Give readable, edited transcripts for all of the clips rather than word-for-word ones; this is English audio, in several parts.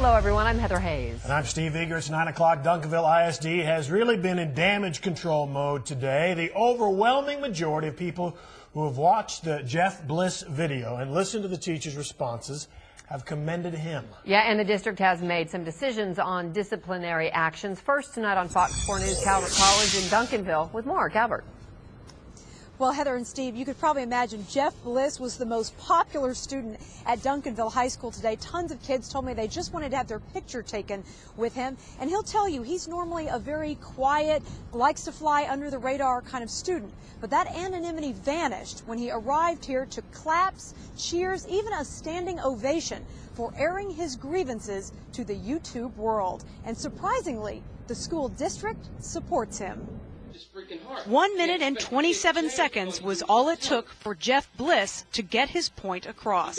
Hello, everyone. I'm Heather Hayes. And I'm Steve Eager. It's 9 o'clock. Duncanville ISD has really been in damage control mode today. The overwhelming majority of people who have watched the Jeff Bliss video and listened to the teachers' responses have commended him. Yeah, and the district has made some decisions on disciplinary actions. First tonight on FOX4 News, Calvert College in Duncanville with more. Calvert. Well, Heather and Steve, you could probably imagine Jeff Bliss was the most popular student at Duncanville High School today. Tons of kids told me they just wanted to have their picture taken with him. And he'll tell you he's normally a very quiet, likes to fly under the radar kind of student. But that anonymity vanished when he arrived here to claps, cheers, even a standing ovation for airing his grievances to the YouTube world. And surprisingly, the school district supports him. 1 minute and 27 seconds was all it took for Jeff Bliss to get his point across.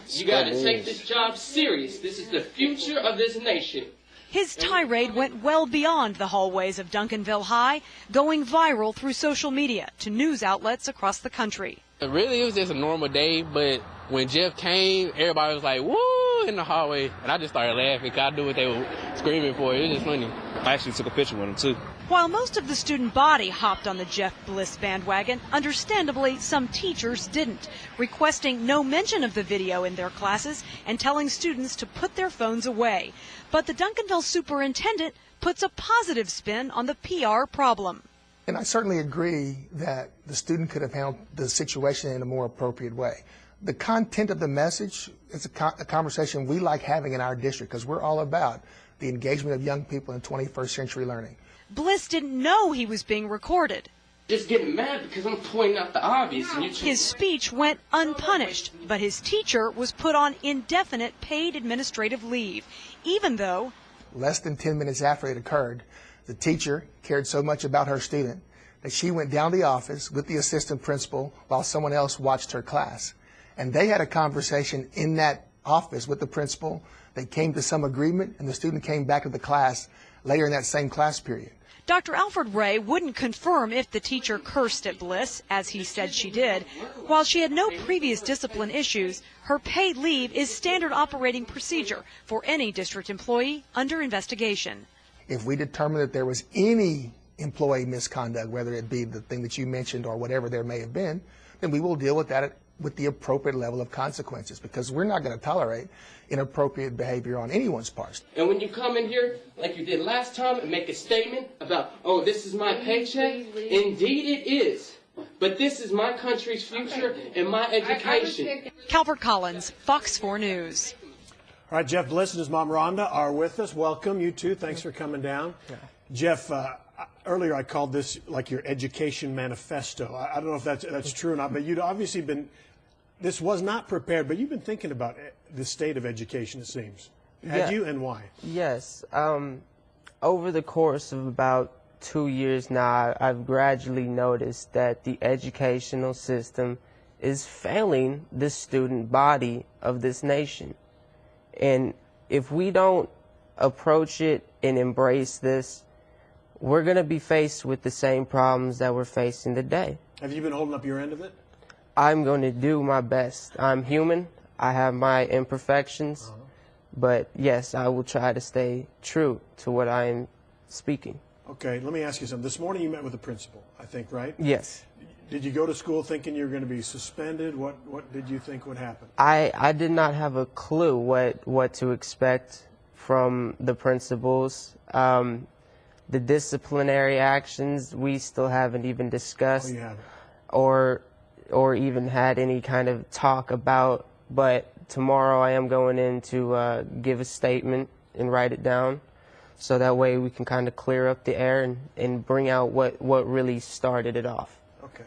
You gotta take this job serious. This is the future of this nation. His tirade went well beyond the hallways of Duncanville High, going viral through social media to news outlets across the country. Really, it was just a normal day, but when Jeff came, everybody was like, woo, in the hallway. And I just started laughing because I knew what they were screaming for. It was just funny. I actually took a picture with him, too. While most of the student body hopped on the Jeff Bliss bandwagon, understandably, some teachers didn't, requesting no mention of the video in their classes and telling students to put their phones away. But the Duncanville superintendent puts a positive spin on the PR problem. And I certainly agree that the student could have handled the situation in a more appropriate way. The content of the message is a conversation we like having in our district because we're all about the engagement of young people in 21st century learning. Bliss didn't know he was being recorded. Just getting mad because I'm pointing out the obvious. His speech went unpunished, but his teacher was put on indefinite paid administrative leave, even though less than 10 minutes after it occurred, the teacher cared so much about her student that she went down to the office with the assistant principal while someone else watched her class. And they had a conversation in that office with the principal. They came to some agreement, and the student came back to the class later in that same class period. Dr. Alfred Ray wouldn't confirm if the teacher cursed at Bliss, as he said she did. While she had no previous discipline issues, her paid leave is standard operating procedure for any district employee under investigation. If we determine that there was any employee misconduct, whether it be the thing that you mentioned or whatever there may have been, then we will deal with that with the appropriate level of consequences, because we're not going to tolerate inappropriate behavior on anyone's part. And when you come in here, like you did last time, and make a statement about, oh, this is my paycheck, indeed it is. But this is my country's future and my education. Calvert Collins, FOX4 News. All right, Jeff Bliss and his mom Rhonda are with us. Welcome, you two. Thanks for coming down. Yeah. Jeff, earlier I called this like your education manifesto. I don't know if that's true or not, but you'd obviously been, this was not prepared, but you've been thinking about the state of education, it seems. Had you, and why? Yes. Over the course of about 2 years now, I've gradually noticed that the educational system is failing the student body of this nation. And if we don't approach it and embrace this, we're going to be faced with the same problems that we're facing today. Have you been holding up your end of it? I'm going to do my best. I'm human. I have my imperfections. But, yes, I will try to stay true to what I am speaking. Okay, let me ask you something. This morning you met with the principal, I think, right? Yes. Did you go to school thinking you were going to be suspended? What did you think would happen? I did not have a clue what to expect from the principals. The disciplinary actions we still haven't even discussed. Oh, you haven't. Or even had any kind of talk about. But tomorrow I am going in to give a statement and write it down, so that way we can kind of clear up the air and bring out what really started it off. Okay.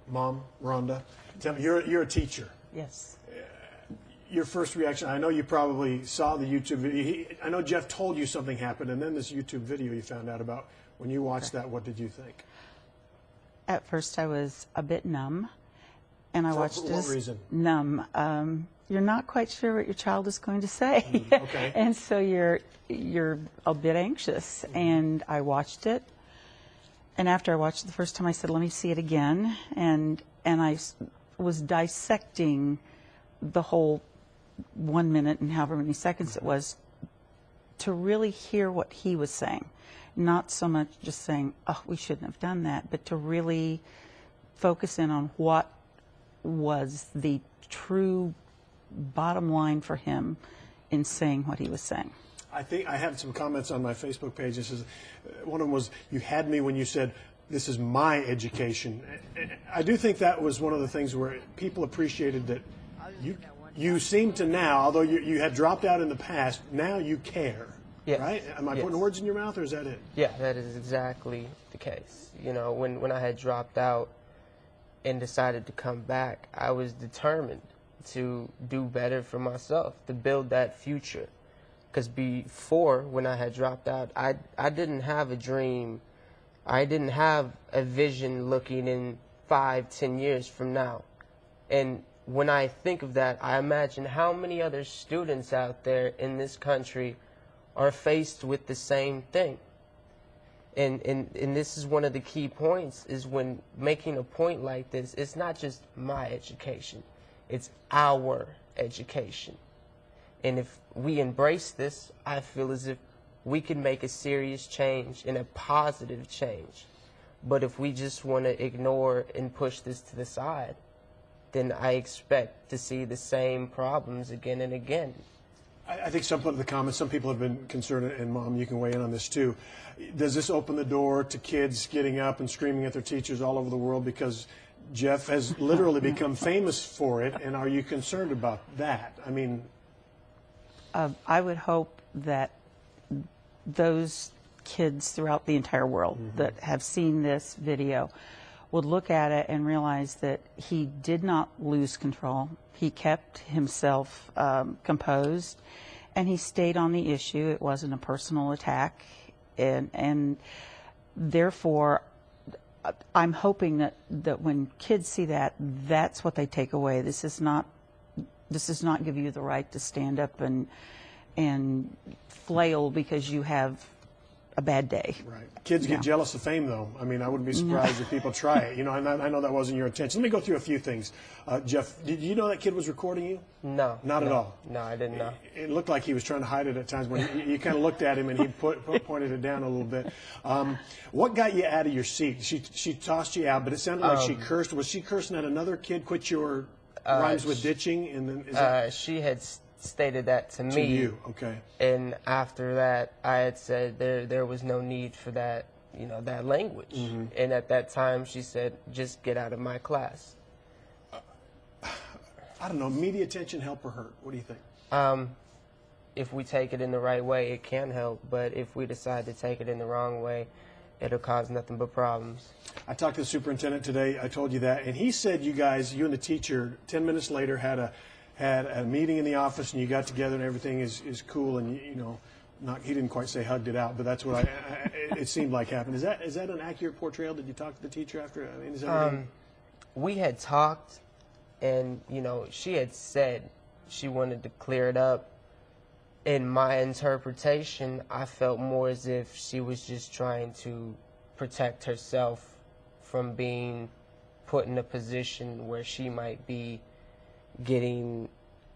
Mom, Rhonda, tell me, you're a teacher. Yes. Your first reaction, I know you probably saw the YouTube video. I know Jeff told you something happened, and then this YouTube video you found out about. When you watched that, what did you think? At first I was a bit numb, and I watched it. For what reason? Numb. You're not quite sure what your child is going to say. Okay. And so you're a bit anxious. And I watched it, and after I watched it the first time, I said, let me see it again. And I was dissecting the whole 1 minute and however many seconds it was to really hear what he was saying. Not so much just saying, oh, we shouldn't have done that, but to really focus in on what was the true bottom line for him in saying what he was saying. I think I had some comments on my Facebook page. This is, one of them was, you had me when you said, this is my education. I do think that was one of the things where people appreciated that you seem to now, although you had dropped out in the past, now you care. Yes. Right? Am I putting words in your mouth, or is that it? Yeah, that is exactly the case. You know, when I had dropped out and decided to come back, I was determined to do better for myself, to build that future. Because before, when I had dropped out, I didn't have a dream. I didn't have a vision looking in 5-10 years from now. And when I think of that, I imagine how many other students out there in this country are faced with the same thing. And this is one of the key points, is when making a point like this, it's not just my education, it's our education. And if we embrace this, I feel as if we can make a serious change and a positive change. But if we just want to ignore and push this to the side, then I expect to see the same problems again and again. I think some of the comments, some people have been concerned, and Mom, you can weigh in on this too. Does this open the door to kids getting up and screaming at their teachers all over the world because Jeff has literally become famous for it, and are you concerned about that? I mean, I would hope that those kids throughout the entire world that have seen this video would look at it and realize that he did not lose control. He kept himself composed, and he stayed on the issue. It wasn't a personal attack, and therefore I'm hoping that when kids see that, that's what they take away. This does not give you the right to stand up and flail because you have a bad day. Right. Kids get jealous of fame, though. I mean, I wouldn't be surprised if people try it. You know, and I know that wasn't your intention. Let me go through a few things. Jeff, did you know that kid was recording you? No. Not at all? No, I didn't know. It looked like he was trying to hide it at times when you kind of looked at him and he pointed it down a little bit. What got you out of your seat? She tossed you out, but it sounded like she cursed. Was she cursing at another kid? Quit your rhymes with ditching? And then, is that she had stated that to me. to you? Okay. And after that, I had said there was no need for that, you know, that language. And at that time, she said, just get out of my class. I don't know. Media attention help or hurt? What do you think? If we take it in the right way, it can help. But if we decide to take it in the wrong way, it'll cause nothing but problems. I talked to the superintendent today. I told you that. And he said you guys, you and the teacher, 10 minutes later had a meeting in the office and you got together and everything is cool, and you know, he didn't quite say hugged it out, but that's what it seemed like happened. Is that an accurate portrayal? Did you talk to the teacher after? I mean, is that we had talked, and you know, she had said she wanted to clear it up. In my interpretation, I felt more as if she was just trying to protect herself from being put in a position where she might be getting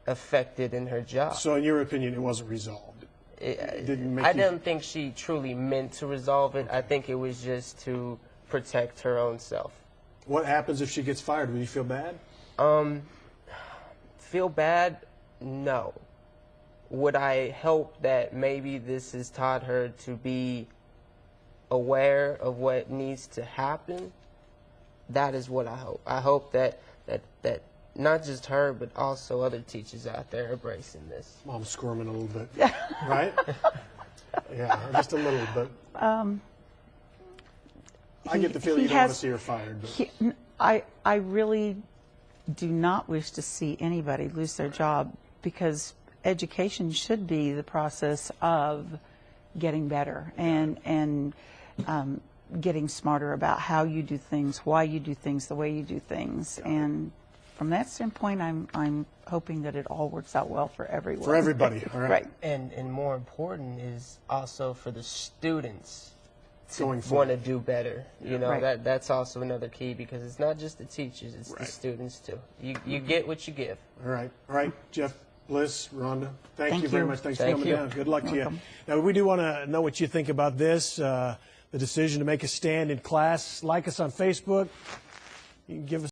affected in her job. So in your opinion, it wasn't resolved? I didn't think she truly meant to resolve it. I think it was just to protect her own self. What happens if she gets fired? Would you feel bad? Feel bad? No. Would I hope that maybe this has taught her to be aware of what needs to happen? That is what I hope. I hope that not just her, but also other teachers out there embracing this. Mom's squirming a little bit, right? Yeah, just a little bit. I get the feeling you don't want to see her fired. But. I really do not wish to see anybody lose their job, because education should be the process of getting better and getting smarter about how you do things, why you do things, the way you do things, and from that standpoint, I'm hoping that it all works out well for everyone. For everybody, all right. Right. And more important is also for the students to Going forward. want to do better. You know, Right. that's also another key, because it's not just the teachers, it's the students too. You get what you give. All right, Jeff. Bliss, Rhonda, thank you you. very much. Thanks for Thank coming you. down. Good luck to you. Welcome. Now, we do want to know what you think about this, the decision to make a stand in class. Like us on Facebook. You can give us